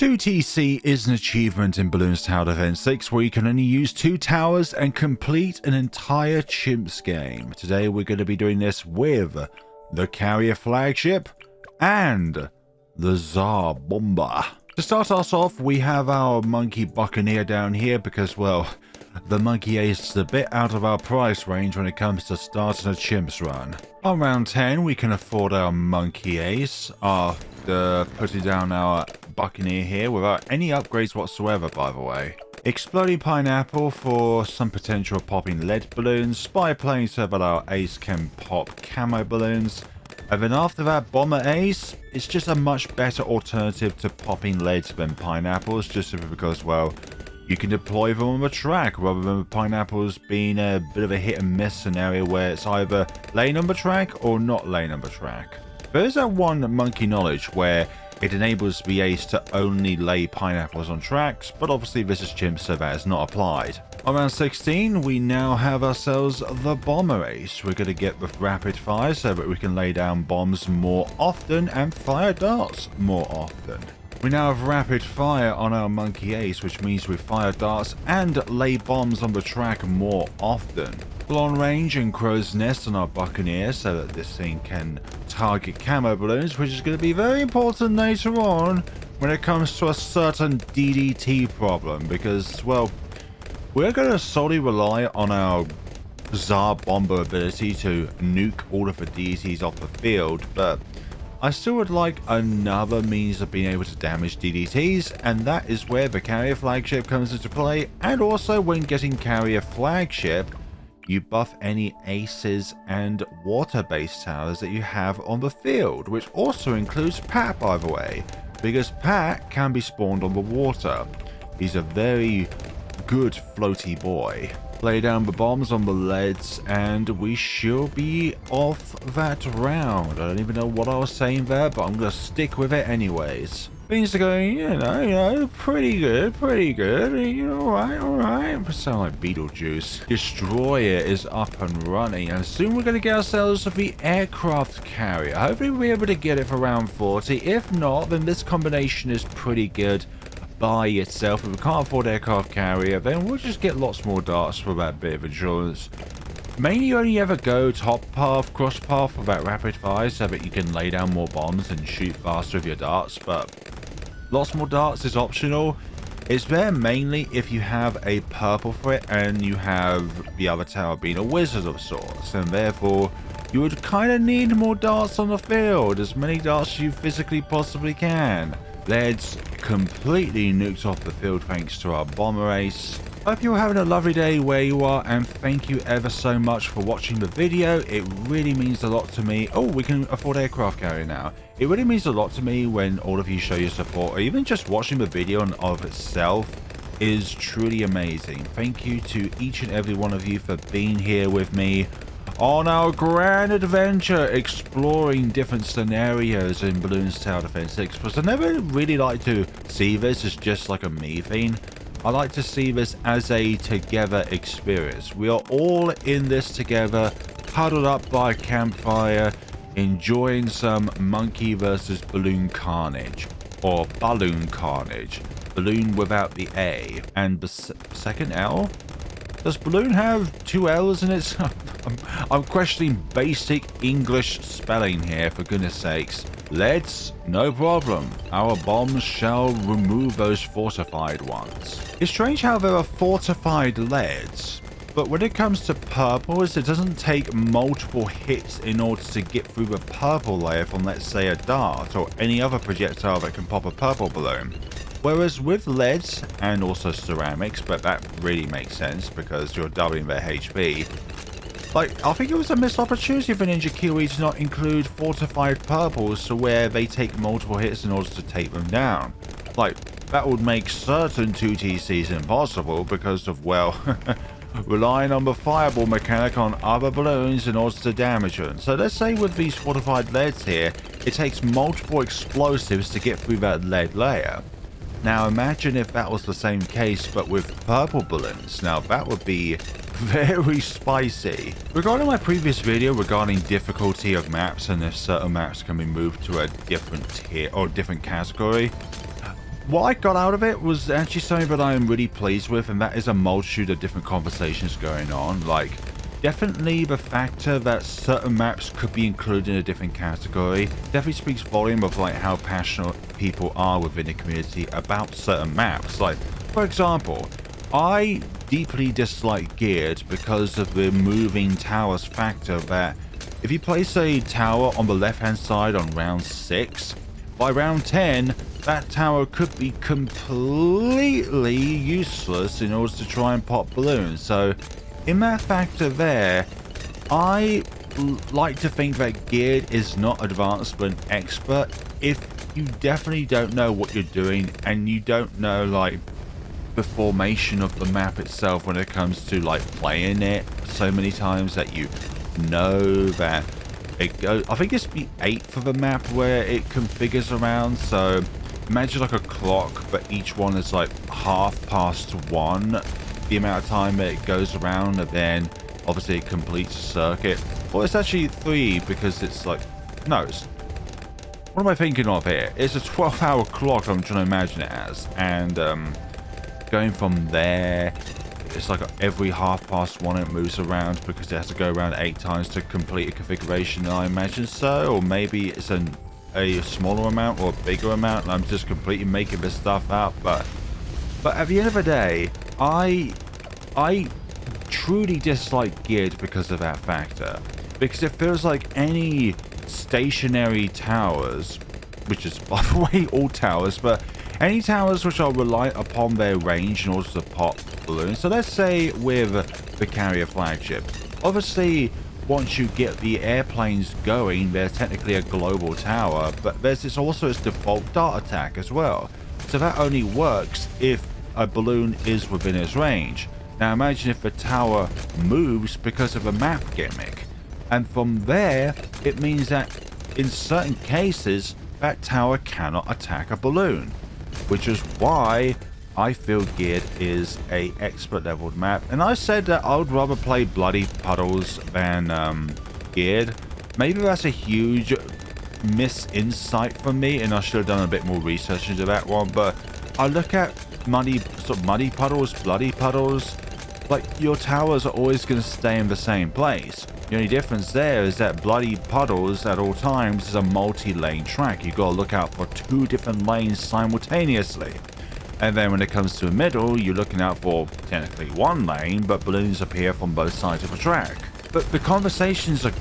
2TC is an achievement in Bloons Tower Defense 6 where you can only use 2 towers and complete an entire CHIMPS game. Today we're going to be doing this with the Carrier Flagship and the Tsar Bomba. To start us off, we have our monkey Buccaneer down here because, well, the monkey ace is a bit out of our price range when it comes to starting a CHIMPS run. On round 10, we can afford our monkey ace after putting down our Buccaneer here without any upgrades whatsoever, by the way. Exploding pineapple for some potential popping lead balloons, spy plane so that our ace can pop camo balloons, and then after that bomber ace, it's just a much better alternative to popping leads than pineapples, just simply because, well, you can deploy them on the track rather than the pineapples being a bit of a hit and miss scenario where it's either laying on the track or not laying on the track. There is that one monkey knowledge where it enables the ace to only lay pineapples on tracks, but obviously this is CHIMPS, so that is not applied. On round 16, we now have ourselves the bomber ace. We're going to get the rapid fire so that we can lay down bombs more often and fire darts more often. We now have rapid fire on our monkey ace, which means we fire darts and lay bombs on the track more often. Long range and crow's nest on our Buccaneer so that this thing can target camo balloons, which is going to be very important later on when it comes to a certain DDT problem, because, well, we're going to solely rely on our Tsar Bomba ability to nuke all of the DDTs off the field, but I still would like another means of being able to damage DDTs, and that is where the Carrier Flagship comes into play. And also when getting Carrier Flagship, you buff any aces and water-based towers that you have on the field, which also includes Pat, by the way, because Pat can be spawned on the water. He's a very good floaty boy. Lay down the bombs on the leads and we should be off that round. I don't even know what I was saying there, but I'm going to stick with it anyways. Things are going, you know, pretty good. Alright. Sound like Beetlejuice. Destroyer is up and running, and soon we're going to get ourselves the aircraft carrier. Hopefully we'll be able to get it for round 40. If not, then this combination is pretty good by itself. If we can't afford aircraft carrier, then we'll just get lots more darts for that bit of insurance. Mainly you only ever go top path, cross path for that rapid fire so that you can lay down more bombs and shoot faster with your darts, but lots more darts is optional. It's there mainly if you have a purple for it and you have the other tower being a wizard of sorts, and therefore you would kind of need more darts on the field, as many darts as you physically possibly can. Leads completely nuked off the field thanks to our bomber ace. Hope you're having a lovely day where you are, and thank you ever so much for watching the video. It really means a lot to me. Oh, we can afford aircraft carrier now. It really means a lot to me when all of you show your support, or even just watching the video in of itself is truly amazing. Thank you to each and every one of you for being here with me on our grand adventure exploring different scenarios in Bloons Tower Defense 6, because I never really like to see this as just like a me thing. I like to see this as a together experience. We are all in this together, huddled up by a campfire, enjoying some monkey versus balloon carnage, or balloon carnage. Balloon without the A. And the second L? Does balloon have 2 L's in it? I'm questioning basic English spelling here, for goodness sakes. Leads? No problem. Our bombs shall remove those fortified ones. It's strange how there are fortified leads, but when it comes to purples, it doesn't take multiple hits in order to get through the purple layer from, let's say, a dart or any other projectile that can pop a purple balloon. Whereas with leads and also ceramics, but that really makes sense because you're doubling their HP. Like, I think it was a missed opportunity for Ninja Kiwi to not include fortified purples to where they take multiple hits in order to take them down. Like, that would make certain 2TCs impossible because of, well, relying on the fireball mechanic on other balloons in order to damage them. So let's say with these fortified leads here, it takes multiple explosives to get through that lead layer. Now imagine if that was the same case but with purple balloons. Now that would be very spicy. Regarding my previous video regarding difficulty of maps and if certain maps can be moved to a different tier or different category, what I got out of it was actually something that I'm really pleased with, and that is a multitude of different conversations going on. Like, definitely the factor that certain maps could be included in a different category definitely speaks volume of like how passionate people are within the community about certain maps. Like, for example, I deeply dislike Geared because of the moving towers factor, that if you place a tower on the left hand side on round 6, by round 10 that tower could be completely useless in order to try and pop balloons. So in that factor there, I like to think that Geared is not advanced but an expert if you definitely don't know what you're doing and you don't know like the formation of the map itself when it comes to like playing it so many times that you know that it goes. I think it's the 8th of the map where it configures around. So imagine like a clock, but each one is like 1:30 the amount of time that it goes around, and then obviously it completes a circuit. Well, it's actually 3 because it's like, no, it's, what am I thinking of here? It's a 12-hour clock I'm trying to imagine it as, and going from there, it's like every 1:30 it moves around because it has to go around 8 times to complete a configuration, I imagine so. Or maybe it's a smaller amount or a bigger amount and I'm just completely making this stuff up. But at the end of the day, I truly dislike Geared because of that factor. Because it feels like any stationary towers, which is by the way all towers, but any towers which are reliant upon their range in order to pop balloons. So let's say with the Carrier Flagship, obviously once you get the airplanes going, they're technically a global tower, but there's also its default dart attack as well. So that only works if a balloon is within its range. Now imagine if the tower moves because of a map gimmick, and from there it means that in certain cases that tower cannot attack a balloon, which is why I feel Geared is a expert leveled map. And I said that I would rather play Bloody Puddles than Geared. Maybe that's a huge misinsight from me, and I should have done a bit more research into that one. But I look at muddy puddles, bloody puddles, like your towers are always going to stay in the same place. The only difference there is that bloody puddles at all times is a multi-lane track. You got to look out for 2 different lanes simultaneously. And then when it comes to the middle, you're looking out for technically 1 lane, but balloons appear from both sides of the track. But the conversations are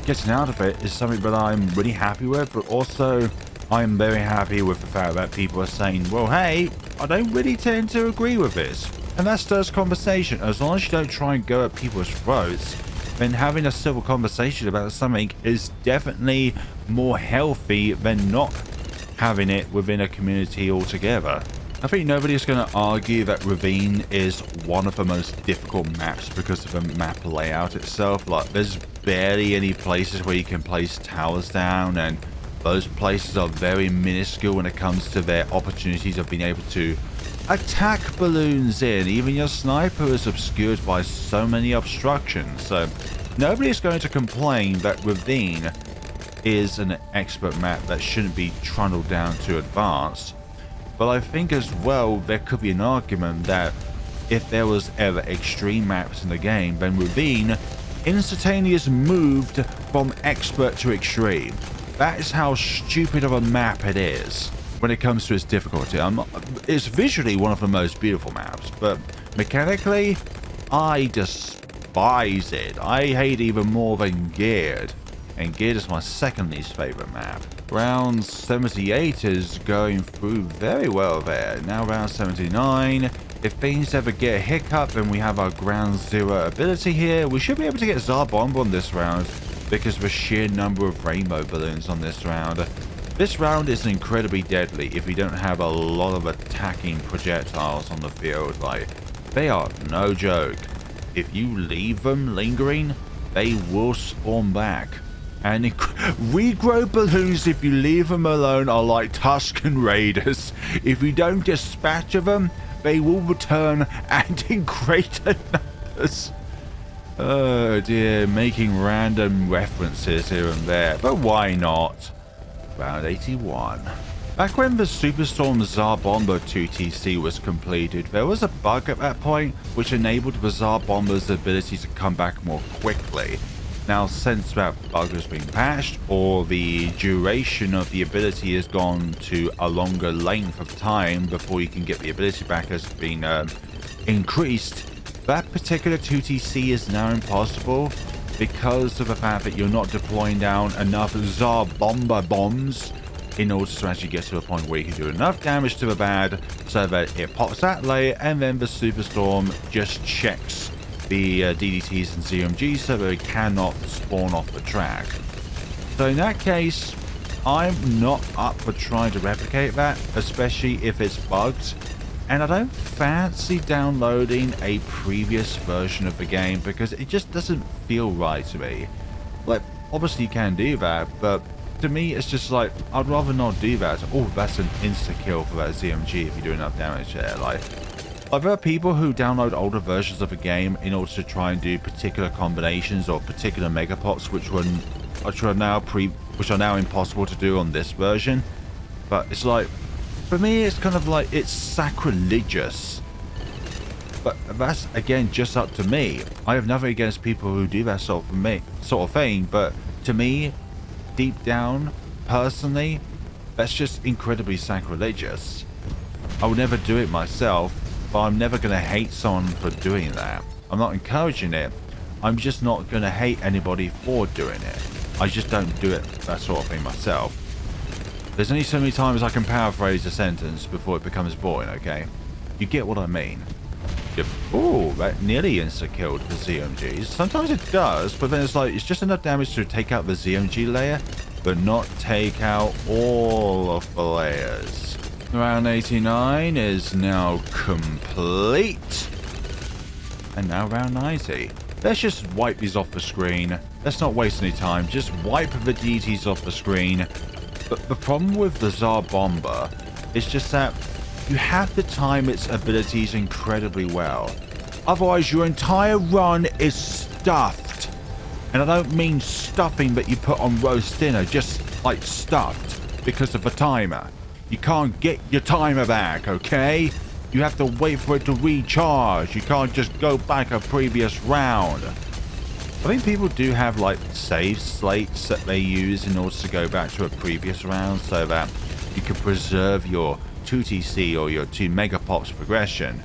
getting out of it is something that I'm really happy with, but also I'm very happy with the fact that people are saying, well, hey, I don't really tend to agree with this. And that stirs conversation. As long as you don't try and go at people's throats, then having a civil conversation about something is definitely more healthy than not having it within a community altogether. I think nobody's going to argue that Ravine is one of the most difficult maps because of the map layout itself. Like, there's barely any places where you can place towers down, and those places are very minuscule when it comes to their opportunities of being able to attack balloons in. Even your sniper is obscured by so many obstructions. So nobody is going to complain that Ravine is an expert map that shouldn't be trundled down to advanced. But I think as well there could be an argument that if there was ever extreme maps in the game, then Ravine instantaneously moved from expert to extreme. That is how stupid of a map it is when it comes to its difficulty. It's visually one of the most beautiful maps, but mechanically, I despise it. I hate it even more than Geared, and Geared is my second least favorite map. Round 78 is going through very well there. Now round 79. If things ever get a hiccup, then we have our ground zero ability here. We should be able to get Tsar Bomba on this round because of the sheer number of rainbow balloons on this round. This round is incredibly deadly if you don't have a lot of attacking projectiles on the field. Like, they are no joke. If you leave them lingering, they will spawn back. And regrow balloons, if you leave them alone, are like Tusken Raiders. If you don't dispatch of them, they will return, and in greater numbers. Oh dear, making random references here and there, but why not? Round 81. Back when the Superstorm Tsar Bomba 2TC was completed, there was a bug at that point which enabled the Tsar Bomba's ability to come back more quickly. Now, since that bug has been patched, or the duration of the ability has gone to a longer length of time before you can get the ability back has been increased, that particular 2TC is now impossible because of the fact that you're not deploying down enough Tsar Bomba bombs in order to actually get to a point where you can do enough damage to the bad so that it pops that layer, and then the Superstorm just checks the DDTs and ZOMGs so that they cannot spawn off the track. So in that case, I'm not up for trying to replicate that, especially if it's bugged, and I don't fancy downloading a previous version of the game because it just doesn't feel right to me. Like, obviously you can do that, but to me it's just like, I'd rather not do that. Oh, that's an insta-kill for that ZOMG if you do enough damage there. Like, there are people who download older versions of a game in order to try and do particular combinations or particular megapops which are now impossible to do on this version. But it's like, for me, it's kind of like, it's sacrilegious. But that's again just up to me. I have nothing against people who do that sort of thing, but to me, deep down, personally, that's just incredibly sacrilegious. I would never do it myself, but I'm never going to hate someone for doing that. I'm not encouraging it. I'm just not going to hate anybody for doing it. I just don't do it, that sort of thing myself. There's only so many times I can paraphrase a sentence before it becomes boring, okay? You get what I mean. Oh, that nearly insta-killed the ZOMGs. Sometimes it does, but then it's like, it's just enough damage to take out the ZOMG layer, but not take out all of the layers. Round 89 is now complete. And now round 90. Let's just wipe these off the screen. Let's not waste any time. Just wipe the DDTs off the screen. But the problem with the Tsar Bomba is just that you have to time its abilities incredibly well. Otherwise, your entire run is stuffed. And I don't mean stuffing that you put on roast dinner, just like stuffed because of the timer. You can't get your timer back, okay? You have to wait for it to recharge. You can't just go back a previous round. I think people do have like save slates that they use in order to go back to a previous round so that you can preserve your 2TC or your 2 megapops progression.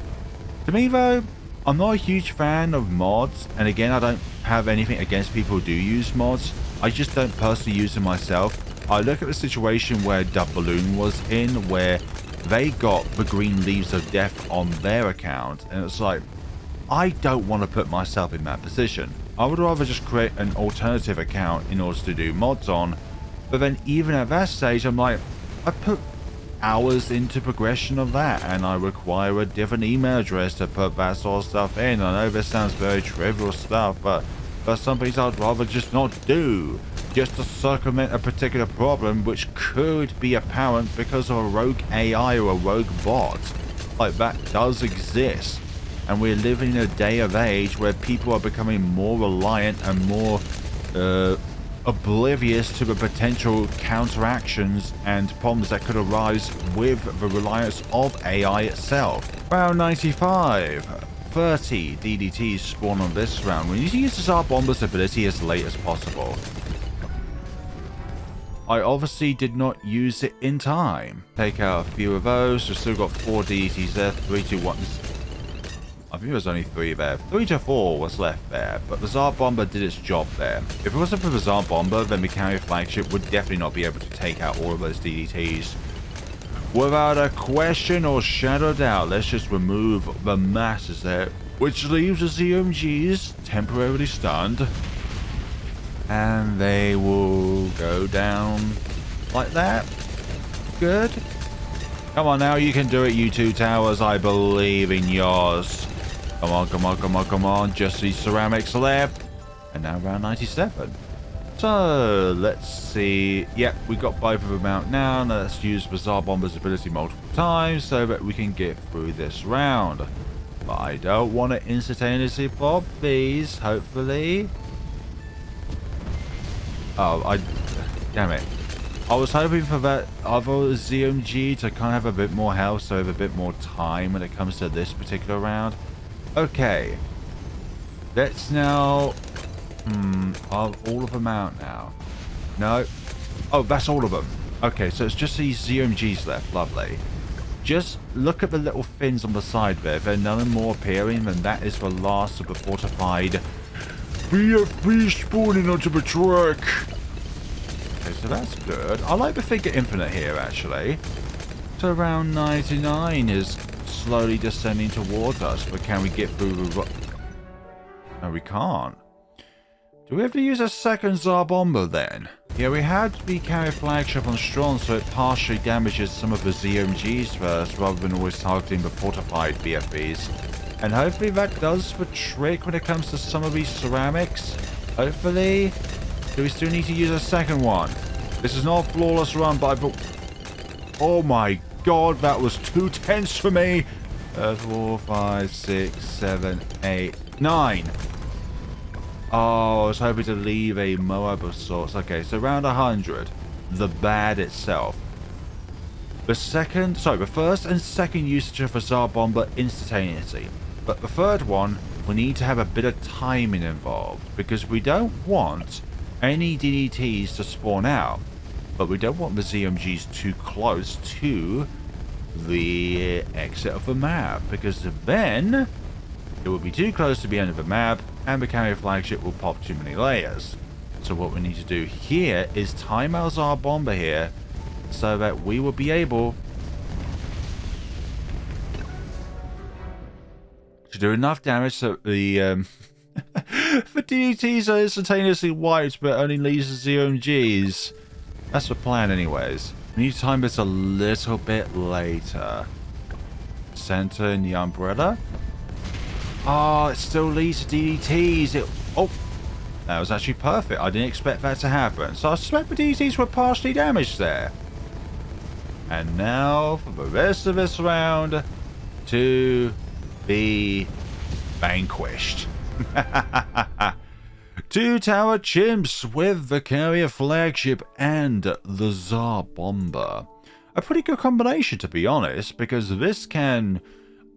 To me though, I'm not a huge fan of mods, and again, I don't have anything against people who do use mods. I just don't personally use them myself. I look at the situation where Dub Balloon was in, where they got the green leaves of death on their account, and it's like, I don't want to put myself in that position. I would rather just create an alternative account in order to do mods on, but then even at that stage, I'm like, I put hours into progression of that, and I require a different email address to put that sort of stuff in. I know this sounds very trivial stuff, but for some things I'd rather just not do, just to circumvent a particular problem which could be apparent because of a rogue AI or a rogue bot. Like, that does exist, and we're living in a day of age where people are becoming more reliant and more oblivious to the potential counteractions and problems that could arise with the reliance of AI itself. Round 95. 30 DDTs spawn on this round. We need to use the Tsar Bomba's ability as late as possible. I obviously did not use it in time. Take out a few of those. We've still got 4 DDTs there. 3, 2, 1. I think there was only 3 there. 3 to 4 was left there, but the Tsar Bomba did its job there. If it wasn't for the Tsar Bomba, then the Carrier Flagship would definitely not be able to take out all of those DDTs. Without a question or shadow of doubt, let's just remove the masses there, which leaves the ZOMGs temporarily stunned. And they will go down like that. Good. Come on now, you can do it, you 2 towers. I believe in yours. Come on, come on, come on, come on. Just these ceramics left. And now round 97. So, let's see. Yep, we got both of them out now. Now let's use the Tsar Bomba's ability multiple times so that we can get through this round. But I don't want to instantaneously pop these, hopefully. Oh, damn it. I was hoping for that other ZOMG to kind of have a bit more health, so have a bit more time when it comes to this particular round. Okay. Let's now... are all of them out now? No. Oh, that's all of them. Okay, so it's just these ZOMGs left. Lovely. Just look at the little fins on the side there. If there are none more appearing, then that is the last of the fortified BFB spawning onto the truck. Okay, so that's good. I like the figure infinite here, actually. So around 99 is slowly descending towards us, but can we get through the... No, we can't. Do we have to use a second Tsar Bomba then? Yeah, we had the Carrier Flagship on strong, so it partially damages some of the ZOMGs first, rather than always targeting the fortified BFBs. And hopefully that does the trick when it comes to some of these ceramics. Hopefully. Do we still need to use a second one? This is not a flawless run, but oh my god, that was too tense for me. 4, 5, 6, 7, 8, 9. Oh, I was hoping to leave a Moab of sorts. Okay, so around 100. The bad itself. The first and second usage of a Tsar Bomba instantaneously. But the third one, we need to have a bit of timing involved, because we don't want any DDTs to spawn out, but we don't want the ZOMGs too close to the exit of the map, because then it will be too close to the end of the map and the Carrier Flagship will pop too many layers. So what we need to do here is time our Tsar Bomba here so that we will be able to do enough damage so the the DDTs are instantaneously wiped, but only leaves the ZOMGs. That's the plan anyways. We need to time this a little bit later. Center in the umbrella. Oh, it still leads to DDTs. Oh, that was actually perfect. I didn't expect that to happen. So I suspect the DDTs were partially damaged there. And now for the rest of this round to be vanquished. 2-tower chimps with the Carrier Flagship and the Tsar Bomba. A pretty good combination, to be honest, because this can,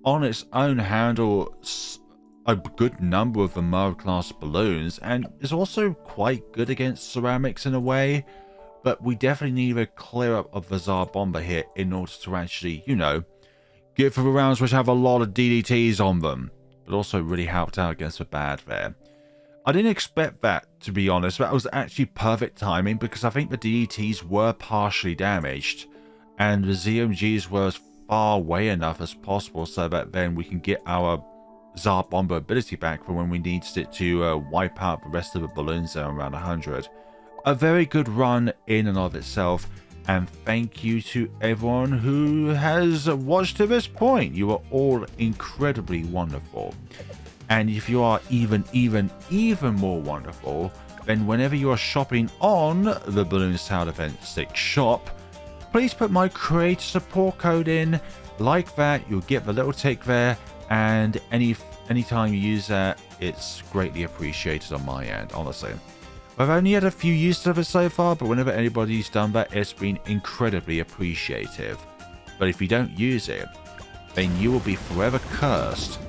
on its own, handle a good number of the Moab class balloons, and is also quite good against ceramics in a way. But we definitely need a clear up of the Tsar Bomba here in order to actually, you know, get for the rounds which have a lot of DDTs on them. But also really helped out against the bad there. I didn't expect that, to be honest. That was actually perfect timing, because I think the DDTs were partially damaged and the ZOMGs were as far away enough as possible so that then we can get our Tsar Bomba ability back for when we need it to wipe out the rest of the balloons there around 100. A very good run in and of itself, and thank you to everyone who has watched to this point. You are all incredibly wonderful. And if you are even more wonderful, then whenever you are shopping on the Balloons Tower Defense 6 shop, please put my creator support code in. Like that, you'll get the little tick there, and anytime you use that, it's greatly appreciated on my end, honestly. I've only had a few uses of it so far, but whenever anybody's done that, it's been incredibly appreciative. But if you don't use it, then you will be forever cursed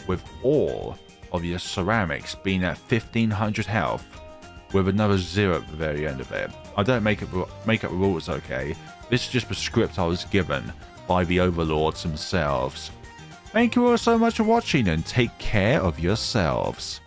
with all of your ceramics being at 1500 health with another 0 at the very end of it. I don't make up rules, okay? This is just the script I was given by the overlords themselves. Thank you all so much for watching, and take care of yourselves.